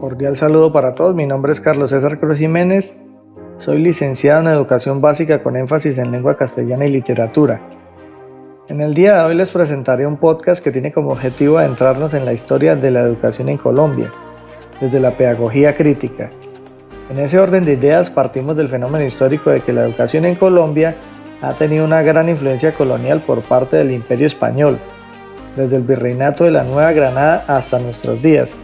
Cordial saludo para todos, mi nombre es Carlos César Cruz Jiménez, soy licenciado en Educación Básica con énfasis en Lengua Castellana y Literatura. En el día de hoy les presentaré un podcast que tiene como objetivo adentrarnos en la historia de la educación en Colombia, desde la pedagogía crítica. En ese orden de ideas partimos del fenómeno histórico de que la educación en Colombia ha tenido una gran influencia colonial por parte del Imperio Español, desde el Virreinato de la Nueva Granada hasta nuestros días.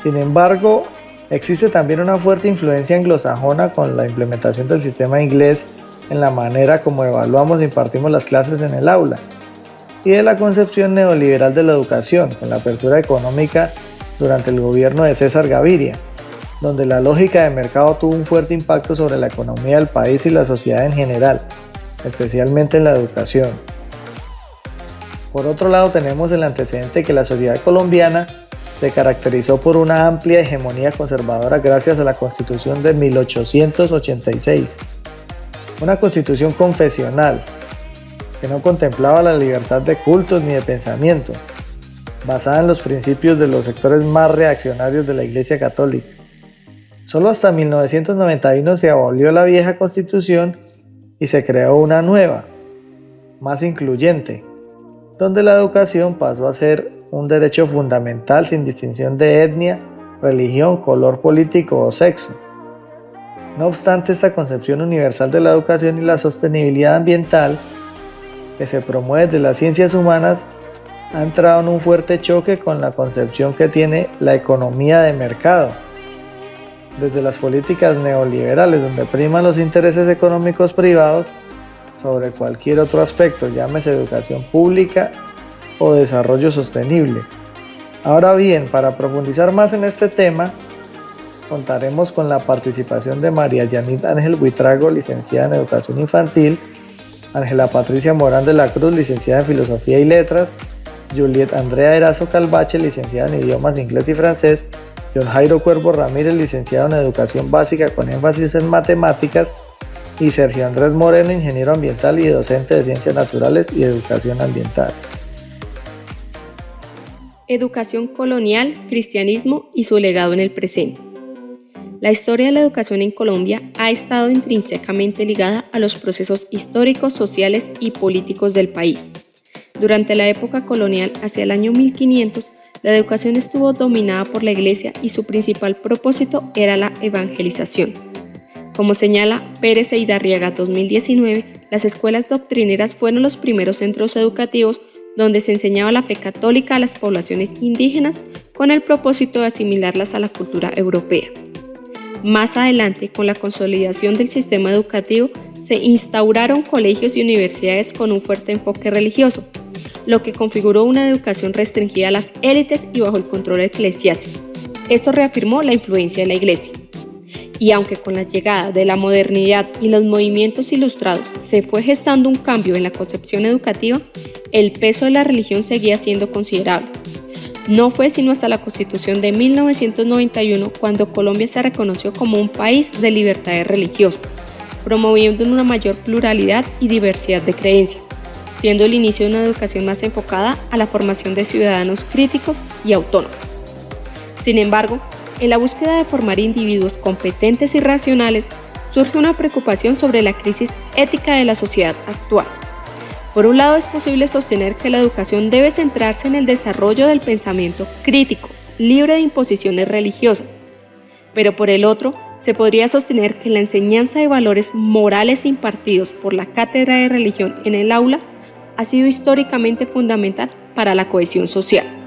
Sin embargo, existe también una fuerte influencia anglosajona con la implementación del sistema inglés en la manera como evaluamos e impartimos las clases en el aula, y de la concepción neoliberal de la educación, con la apertura económica durante el gobierno de César Gaviria, donde la lógica de mercado tuvo un fuerte impacto sobre la economía del país y la sociedad en general, especialmente en la educación. Por otro lado, tenemos el antecedente que la sociedad colombiana se caracterizó por una amplia hegemonía conservadora gracias a la Constitución de 1886, una constitución confesional que no contemplaba la libertad de cultos ni de pensamiento, basada en los principios de los sectores más reaccionarios de la Iglesia Católica. Solo hasta 1991 se abolió la vieja constitución y se creó una nueva, más incluyente, donde la educación pasó a ser un derecho fundamental sin distinción de etnia, religión, color político o sexo. No obstante, esta concepción universal de la educación y la sostenibilidad ambiental que se promueve desde las ciencias humanas ha entrado en un fuerte choque con la concepción que tiene la economía de mercado, desde las políticas neoliberales donde priman los intereses económicos privados sobre cualquier otro aspecto, llámese educación pública o desarrollo sostenible. Ahora bien, para profundizar más en este tema, contaremos con la participación de María Yanit Ángel Buitrago, licenciada en Educación Infantil, Ángela Patricia Morán de la Cruz, licenciada en Filosofía y Letras, Juliet Andrea Erazo Calvache, licenciada en Idiomas Inglés y Francés, John Jairo Cuervo Ramírez, licenciado en Educación Básica con énfasis en Matemáticas, y Sergio Andrés Moreno, ingeniero ambiental y docente de Ciencias Naturales y Educación Ambiental. Educación colonial, cristianismo y su legado en el presente. La historia de la educación en Colombia ha estado intrínsecamente ligada a los procesos históricos, sociales y políticos del país. Durante la época colonial, hacia el año 1500, la educación estuvo dominada por la Iglesia y su principal propósito era la evangelización. Como señala Pérez e Idarriaga 2019, las escuelas doctrineras fueron los primeros centros educativos donde se enseñaba la fe católica a las poblaciones indígenas con el propósito de asimilarlas a la cultura europea. Más adelante, con la consolidación del sistema educativo, se instauraron colegios y universidades con un fuerte enfoque religioso, lo que configuró una educación restringida a las élites y bajo el control eclesiástico. Esto reafirmó la influencia de la Iglesia. Y aunque con la llegada de la modernidad y los movimientos ilustrados se fue gestando un cambio en la concepción educativa, el peso de la religión seguía siendo considerable. No fue sino hasta la Constitución de 1991 cuando Colombia se reconoció como un país de libertades religiosas, promoviendo una mayor pluralidad y diversidad de creencias, siendo el inicio de una educación más enfocada a la formación de ciudadanos críticos y autónomos. Sin embargo, en la búsqueda de formar individuos competentes y racionales, surge una preocupación sobre la crisis ética de la sociedad actual. Por un lado, es posible sostener que la educación debe centrarse en el desarrollo del pensamiento crítico, libre de imposiciones religiosas. Pero por el otro, se podría sostener que la enseñanza de valores morales impartidos por la cátedra de religión en el aula ha sido históricamente fundamental para la cohesión social.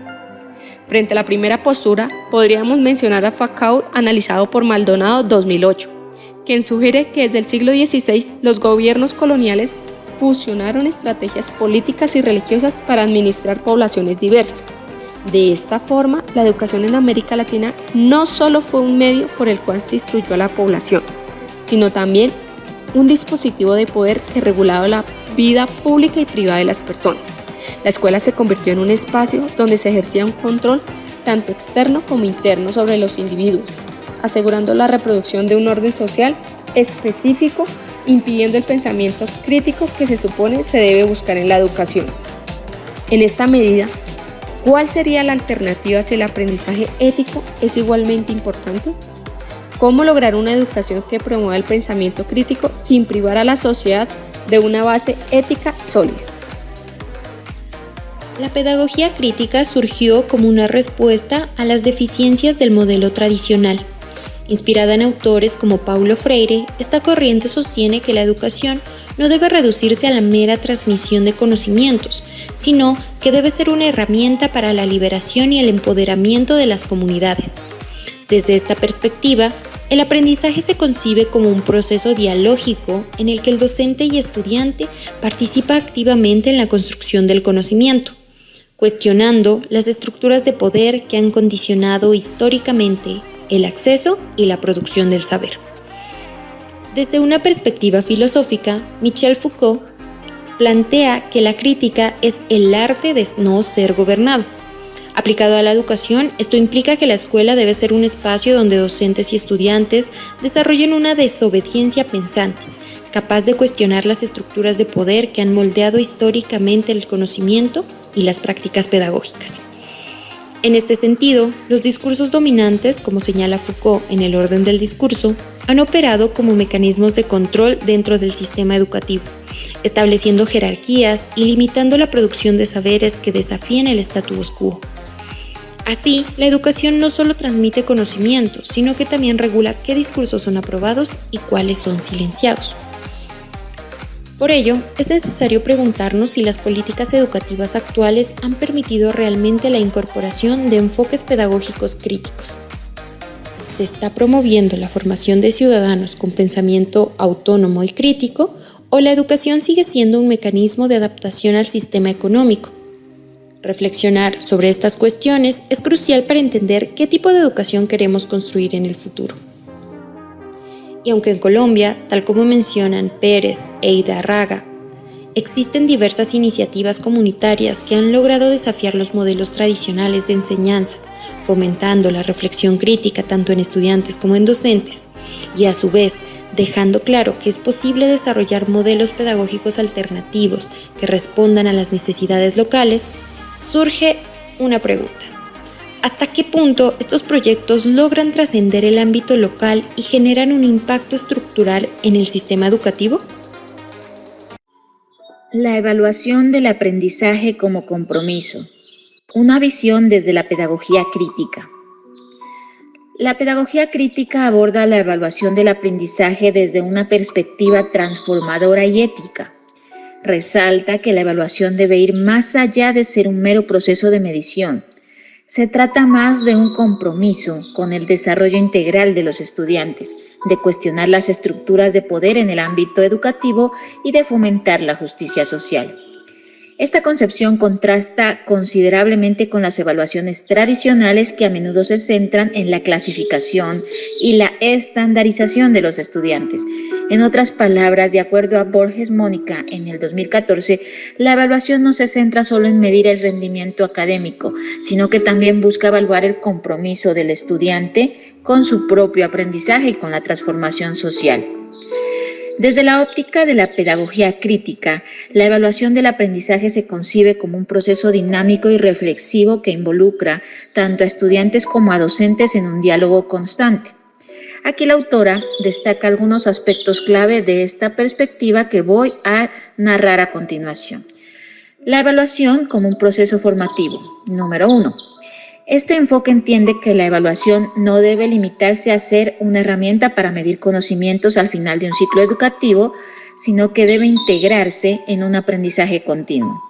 Frente a la primera postura, podríamos mencionar a Foucault, analizado por Maldonado 2008, quien sugiere que desde el siglo XVI los gobiernos coloniales fusionaron estrategias políticas y religiosas para administrar poblaciones diversas. De esta forma, la educación en América Latina no solo fue un medio por el cual se instruyó a la población, sino también un dispositivo de poder que regulaba la vida pública y privada de las personas. La escuela se convirtió en un espacio donde se ejercía un control tanto externo como interno sobre los individuos, asegurando la reproducción de un orden social específico, impidiendo el pensamiento crítico que se supone se debe buscar en la educación. En esta medida, ¿Cuál sería la alternativa si el aprendizaje ético es igualmente importante? ¿Cómo lograr una educación que promueva el pensamiento crítico sin privar a la sociedad de una base ética sólida? La pedagogía crítica surgió como una respuesta a las deficiencias del modelo tradicional. Inspirada en autores como Paulo Freire, esta corriente sostiene que la educación no debe reducirse a la mera transmisión de conocimientos, sino que debe ser una herramienta para la liberación y el empoderamiento de las comunidades. Desde esta perspectiva, el aprendizaje se concibe como un proceso dialógico en el que el docente y estudiante participa activamente en la construcción del conocimiento, cuestionando las estructuras de poder que han condicionado históricamente el acceso y la producción del saber. Desde una perspectiva filosófica, Michel Foucault plantea que la crítica es el arte de no ser gobernado. Aplicado a la educación, esto implica que la escuela debe ser un espacio donde docentes y estudiantes desarrollen una desobediencia pensante, capaz de cuestionar las estructuras de poder que han moldeado históricamente el conocimiento y las prácticas pedagógicas. En este sentido, los discursos dominantes, como señala Foucault en El orden del discurso, han operado como mecanismos de control dentro del sistema educativo, estableciendo jerarquías y limitando la producción de saberes que desafían el status quo. Así, la educación no solo transmite conocimientos, sino que también regula qué discursos son aprobados y cuáles son silenciados. Por ello, es necesario preguntarnos si las políticas educativas actuales han permitido realmente la incorporación de enfoques pedagógicos críticos. ¿Se está promoviendo la formación de ciudadanos con pensamiento autónomo y crítico, o la educación sigue siendo un mecanismo de adaptación al sistema económico? Reflexionar sobre estas cuestiones es crucial para entender qué tipo de educación queremos construir en el futuro. Y aunque en Colombia, tal como mencionan Pérez e Idarraga, existen diversas iniciativas comunitarias que han logrado desafiar los modelos tradicionales de enseñanza, fomentando la reflexión crítica tanto en estudiantes como en docentes, y a su vez dejando claro que es posible desarrollar modelos pedagógicos alternativos que respondan a las necesidades locales, surge una pregunta. ¿Hasta qué punto estos proyectos logran trascender el ámbito local y generan un impacto estructural en el sistema educativo? La evaluación del aprendizaje como compromiso. Una visión desde la pedagogía crítica. La pedagogía crítica aborda la evaluación del aprendizaje desde una perspectiva transformadora y ética. Resalta que la evaluación debe ir más allá de ser un mero proceso de medición. Se trata más de un compromiso con el desarrollo integral de los estudiantes, de cuestionar las estructuras de poder en el ámbito educativo y de fomentar la justicia social. Esta concepción contrasta considerablemente con las evaluaciones tradicionales que a menudo se centran en la clasificación y la estandarización de los estudiantes. En otras palabras, de acuerdo a Borges Mónica en el 2014, la evaluación no se centra solo en medir el rendimiento académico, sino que también busca evaluar el compromiso del estudiante con su propio aprendizaje y con la transformación social. Desde la óptica de la pedagogía crítica, la evaluación del aprendizaje se concibe como un proceso dinámico y reflexivo que involucra tanto a estudiantes como a docentes en un diálogo constante. Aquí la autora destaca algunos aspectos clave de esta perspectiva que voy a narrar a continuación. La evaluación como un proceso formativo. Número 1. Este enfoque entiende que la evaluación no debe limitarse a ser una herramienta para medir conocimientos al final de un ciclo educativo, sino que debe integrarse en un aprendizaje continuo.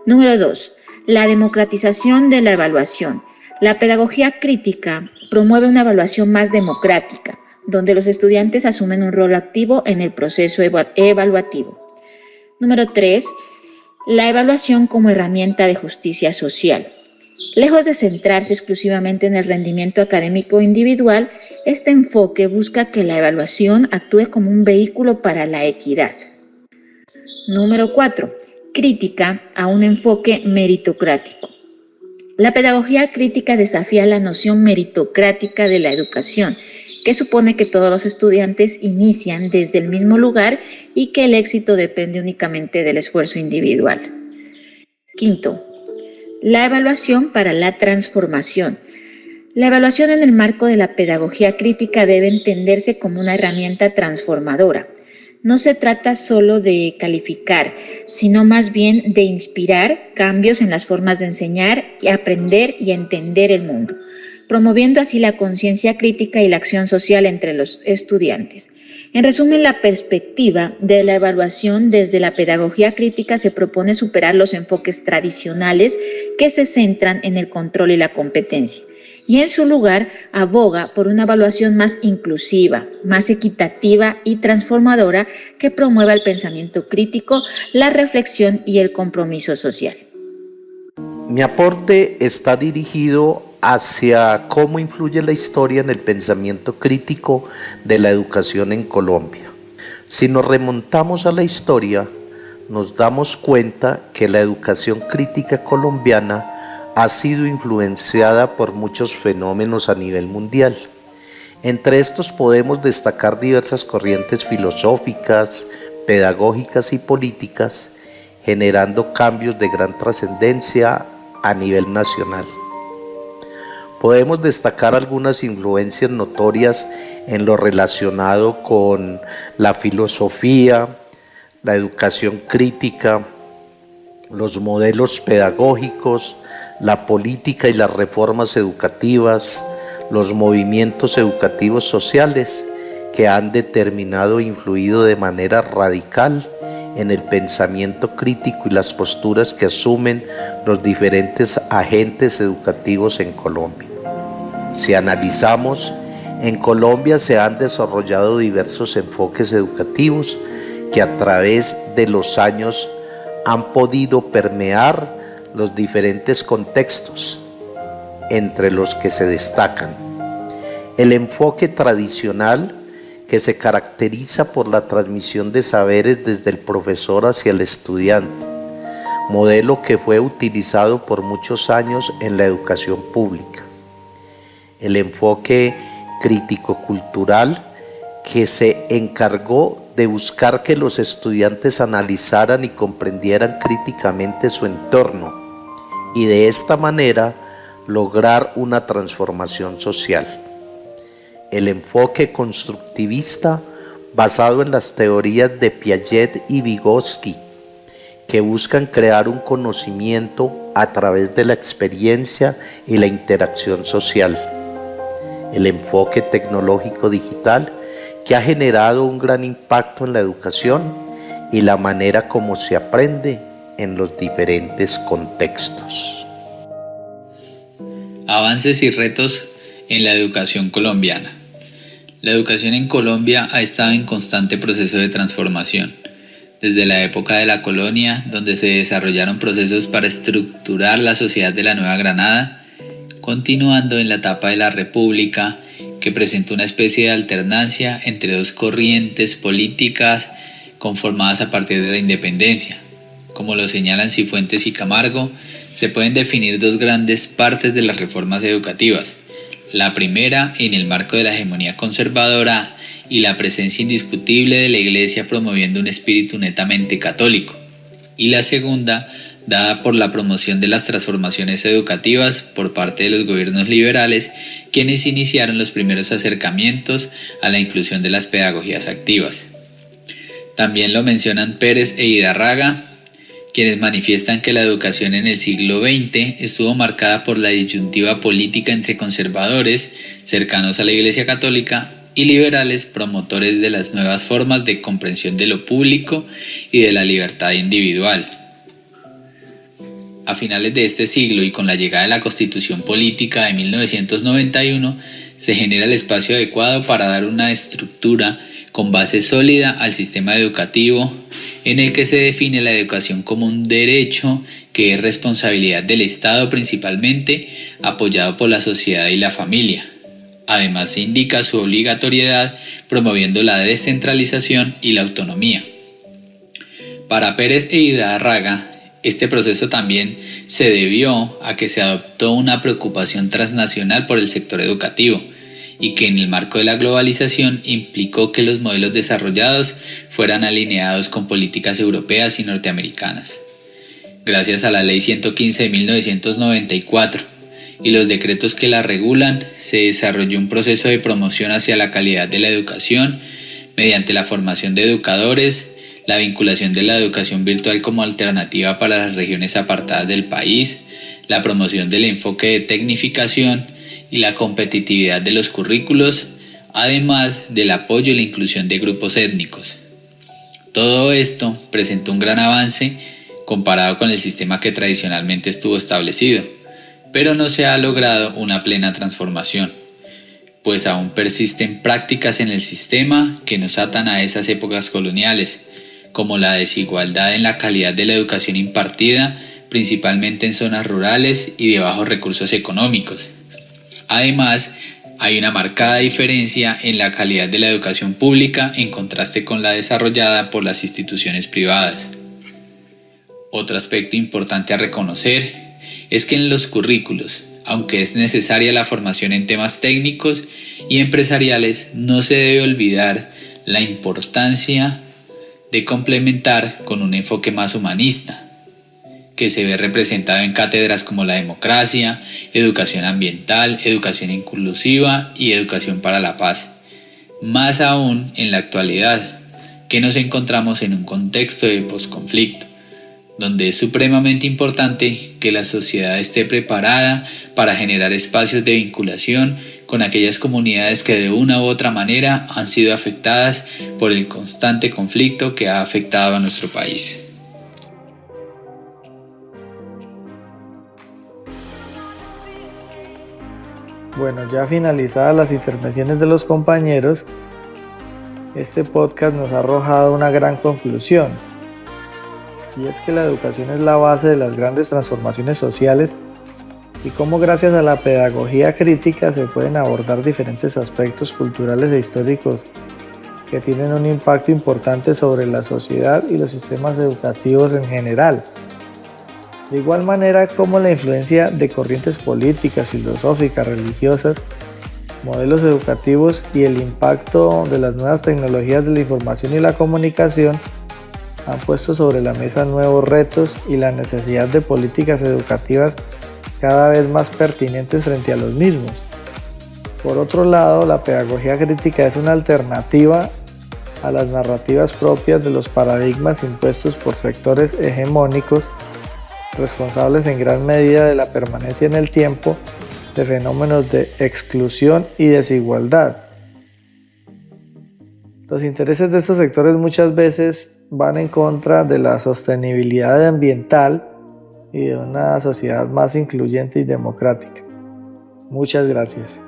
Número 2. La democratización de la evaluación. La pedagogía crítica promueve una evaluación más democrática, donde los estudiantes asumen un rol activo en el proceso evaluativo. Número 3. La evaluación como herramienta de justicia social. Lejos de centrarse exclusivamente en el rendimiento académico individual, este enfoque busca que la evaluación actúe como un vehículo para la equidad. Número 4. Crítica a un enfoque meritocrático. La pedagogía crítica desafía la noción meritocrática de la educación, que supone que todos los estudiantes inician desde el mismo lugar y que el éxito depende únicamente del esfuerzo individual. Quinto, La evaluación para la transformación. La evaluación en el marco de la pedagogía crítica debe entenderse como una herramienta transformadora. No se trata solo de calificar, sino más bien de inspirar cambios en las formas de enseñar, y aprender y entender el mundo, promoviendo así la conciencia crítica y la acción social entre los estudiantes. En resumen, la perspectiva de la evaluación desde la pedagogía crítica se propone superar los enfoques tradicionales que se centran en el control y la competencia, y en su lugar aboga por una evaluación más inclusiva, más equitativa y transformadora que promueva el pensamiento crítico, la reflexión y el compromiso social. Mi aporte está dirigido hacia cómo influye la historia en el pensamiento crítico de la educación en Colombia. Si nos remontamos a la historia, nos damos cuenta que la educación crítica colombiana ha sido influenciada por muchos fenómenos a nivel mundial. Entre estos podemos destacar diversas corrientes filosóficas, pedagógicas y políticas, generando cambios de gran trascendencia a nivel nacional. Podemos destacar algunas influencias notorias en lo relacionado con la filosofía, la educación crítica, los modelos pedagógicos, la política y las reformas educativas, los movimientos educativos sociales que han determinado e influido de manera radical en el pensamiento crítico y las posturas que asumen los diferentes agentes educativos en Colombia. Si analizamos, en Colombia se han desarrollado diversos enfoques educativos que a través de los años han podido permear los diferentes contextos, entre los que se destacan el enfoque tradicional, que se caracteriza por la transmisión de saberes desde el profesor hacia el estudiante, modelo que fue utilizado por muchos años en la educación pública. El enfoque crítico-cultural, que se encargó de buscar que los estudiantes analizaran y comprendieran críticamente su entorno y de esta manera lograr una transformación social. El enfoque constructivista, basado en las teorías de Piaget y Vygotsky, que buscan crear un conocimiento a través de la experiencia y la interacción social. El enfoque tecnológico digital, que ha generado un gran impacto en la educación y la manera como se aprende en los diferentes contextos. Avances y retos en la educación colombiana. La educación en Colombia ha estado en constante proceso de transformación, desde la época de la colonia, donde se desarrollaron procesos para estructurar la sociedad de la Nueva Granada, continuando en la etapa de la República, que presentó una especie de alternancia entre dos corrientes políticas conformadas a partir de la independencia. Como lo señalan Cifuentes y Camargo, se pueden definir dos grandes partes de las reformas educativas. La primera, en el marco de la hegemonía conservadora y la presencia indiscutible de la Iglesia promoviendo un espíritu netamente católico. Y la segunda, dada por la promoción de las transformaciones educativas por parte de los gobiernos liberales, quienes iniciaron los primeros acercamientos a la inclusión de las pedagogías activas. También lo mencionan Pérez e Hidárraga, quienes manifiestan que la educación en el siglo XX estuvo marcada por la disyuntiva política entre conservadores, cercanos a la Iglesia Católica, y liberales, promotores de las nuevas formas de comprensión de lo público y de la libertad individual. A finales de este siglo y con la llegada de la Constitución Política de 1991, se genera el espacio adecuado para dar una estructura con base sólida al sistema educativo, en el que se define la educación como un derecho que es responsabilidad del Estado principalmente, apoyado por la sociedad y la familia. Además se indica su obligatoriedad, promoviendo la descentralización y la autonomía. Para Pérez e Hidárraga, este proceso también se debió a que se adoptó una preocupación transnacional por el sector educativo, y que en el marco de la globalización implicó que los modelos desarrollados fueran alineados con políticas europeas y norteamericanas. gracias a la Ley 115 de 1994 y los decretos que la regulan, se desarrolló un proceso de promoción hacia la calidad de la educación mediante la formación de educadores, la vinculación de la educación virtual como alternativa para las regiones apartadas del país, la promoción del enfoque de tecnificación y la competitividad de los currículos, además del apoyo y la inclusión de grupos étnicos. Todo esto presentó un gran avance comparado con el sistema que tradicionalmente estuvo establecido, pero no se ha logrado una plena transformación, pues aún persisten prácticas en el sistema que nos atan a esas épocas coloniales, como la desigualdad en la calidad de la educación impartida, principalmente en zonas rurales y de bajos recursos económicos. Además, hay una marcada diferencia en la calidad de la educación pública en contraste con la desarrollada por las instituciones privadas. Otro aspecto importante a reconocer es que en los currículos, aunque es necesaria la formación en temas técnicos y empresariales, no se debe olvidar la importancia de complementar con un enfoque más humanista, que se ve representado en cátedras como la democracia, educación ambiental, educación inclusiva y educación para la paz. Más aún en la actualidad, que nos encontramos en un contexto de posconflicto, donde es supremamente importante que la sociedad esté preparada para generar espacios de vinculación con aquellas comunidades que de una u otra manera han sido afectadas por el constante conflicto que ha afectado a nuestro país. Bueno, ya finalizadas las intervenciones de los compañeros, este podcast nos ha arrojado una gran conclusión, y es que la educación es la base de las grandes transformaciones sociales y cómo gracias a la pedagogía crítica se pueden abordar diferentes aspectos culturales e históricos que tienen un impacto importante sobre la sociedad y los sistemas educativos en general. De igual manera como la influencia de corrientes políticas, filosóficas, religiosas, modelos educativos y el impacto de las nuevas tecnologías de la información y la comunicación han puesto sobre la mesa nuevos retos y la necesidad de políticas educativas cada vez más pertinentes frente a los mismos. Por otro lado, la pedagogía crítica es una alternativa a las narrativas propias de los paradigmas impuestos por sectores hegemónicos, responsables en gran medida de la permanencia en el tiempo de fenómenos de exclusión y desigualdad. Los intereses de estos sectores muchas veces van en contra de la sostenibilidad ambiental y de una sociedad más incluyente y democrática. Muchas gracias.